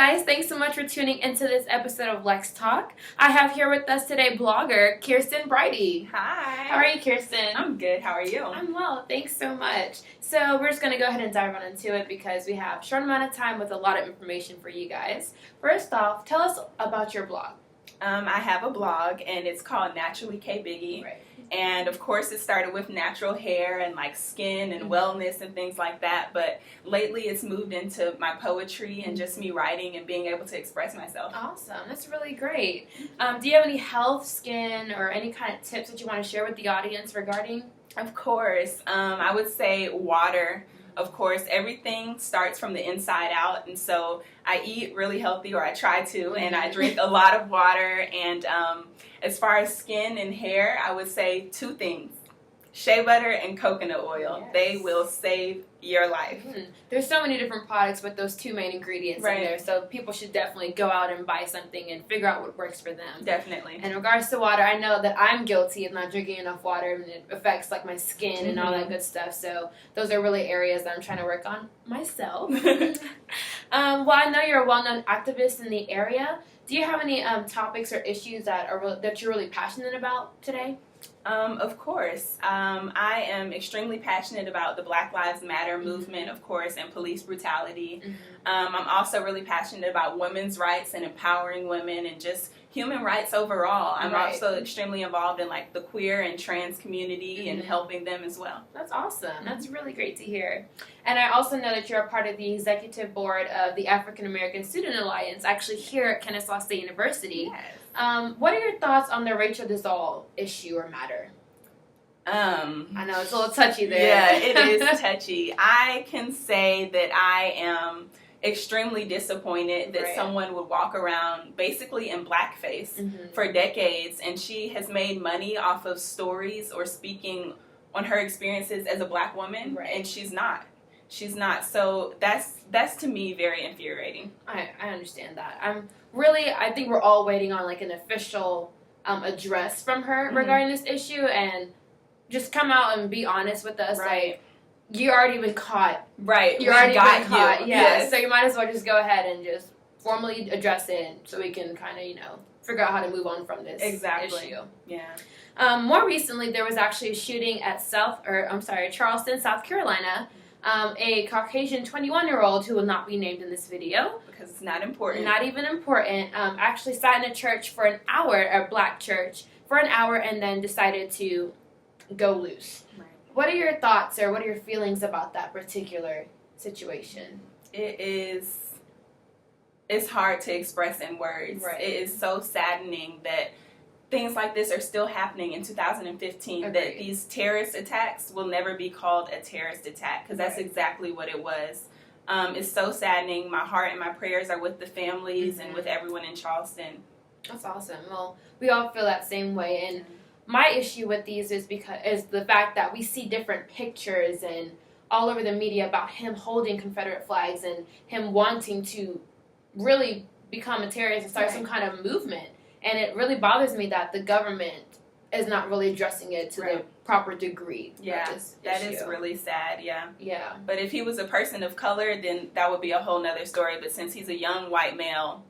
guys, thanks so much for tuning into this episode of Lex Talk. I have here with us today blogger Kiersten Brydie. Hi. How are you, Kiersten? I'm good. How are you? I'm well, thanks so much. So we're just going to go ahead and dive on into it because we have a short amount of time with a lot of information for you guys. First off, tell us about your blog. I have a blog, and it's called Naturally K Biggie. Right. And of course, it started with natural hair and like skin and wellness and things like that. But lately, it's moved into my poetry and just me writing and being able to express myself. Awesome. That's really great. Do you have any health, skin, or any kind of tips that you want to share with the audience regarding? Of course. I would say water. Of course, everything starts from the inside out, and so I eat really healthy, or I try to, and I drink a lot of water. And as far as skin and hair, I would say two things: shea butter and coconut oil. Yes. They will save your life. There's so many different products with those two main ingredients in there, so people should definitely go out and buy something and figure out what works for them. Definitely. In regards to water, I know that I'm guilty of not drinking enough water, and it affects like my skin and all that good stuff. So those are really areas that I'm trying to work on myself. Well, I know you're a well-known activist in the area. Do you have any topics or issues that you're really passionate about today? Of course. I am extremely passionate about the Black Lives Matter movement, of course, and police brutality. I'm also really passionate about women's rights and empowering women and just human rights overall. I'm also extremely involved in like the queer and trans community and helping them as well. That's awesome. That's really great to hear. And I also know that you're a part of the executive board of the African American Student Alliance, actually here at Kennesaw State University. Yes. What are your thoughts on the Rachel Dolezal issue or matter? I know it's a little touchy there. Yeah, it is touchy. I can say that I am extremely disappointed that someone would walk around basically in blackface for decades, and she has made money off of stories or speaking on her experiences as a Black woman, and she's not. So that's to me very infuriating. I understand that. I think we're all waiting on like an official address from her regarding this issue, and just come out and be honest with us. Like, you already been caught. Right. You already been caught. Yeah. Yes. So you might as well just go ahead and just formally address it so we can kind of, figure out how to move on from this issue. Yeah. More recently, there was actually a shooting at Charleston, South Carolina. A Caucasian 21-year-old who will not be named in this video. Because it's not important. Not even important. Actually sat in a church for an hour, a Black church, for an hour, and then decided to go loose. Right. What are your thoughts or what are your feelings about that particular situation? It's hard to express in words. Right. It is so saddening that things like this are still happening in 2015. Agreed. That these terrorist attacks will never be called a terrorist attack, because that's exactly what it was. It's so saddening. My heart and my prayers are with the families and with everyone in Charleston. That's awesome. Well, we all feel that same way, and my issue with these is the fact that we see different pictures and all over the media about him holding Confederate flags and him wanting to really become a terrorist and start some kind of movement. And it really bothers me that the government is not really addressing it to the proper degree. Yeah, that is really sad, yeah. But if he was a person of color, then that would be a whole nother story. But since he's a young white male...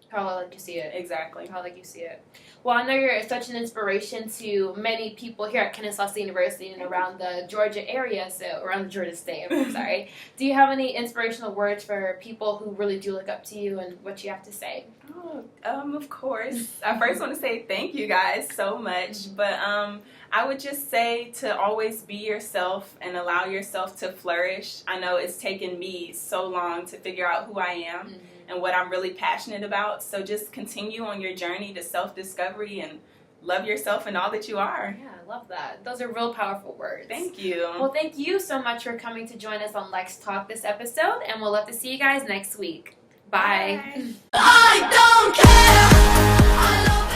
How I like you see it. Exactly. How I like you see it. Well, I know you're such an inspiration to many people here at Kennesaw State University and around the Georgia area, around the Georgia State, I'm sorry. Do you have any inspirational words for people who really do look up to you and what you have to say? Of course. I first want to say thank you guys so much, but I would just say to always be yourself and allow yourself to flourish. I know it's taken me so long to figure out who I am and what I'm really passionate about, so just continue on your journey to self-discovery and love yourself and all that you are. Yeah, I love that. Those are real powerful words. Thank you. Well, thank you so much for coming to join us on Lex Talk this episode, and we'll love to see you guys next week. Bye. I don't care. I love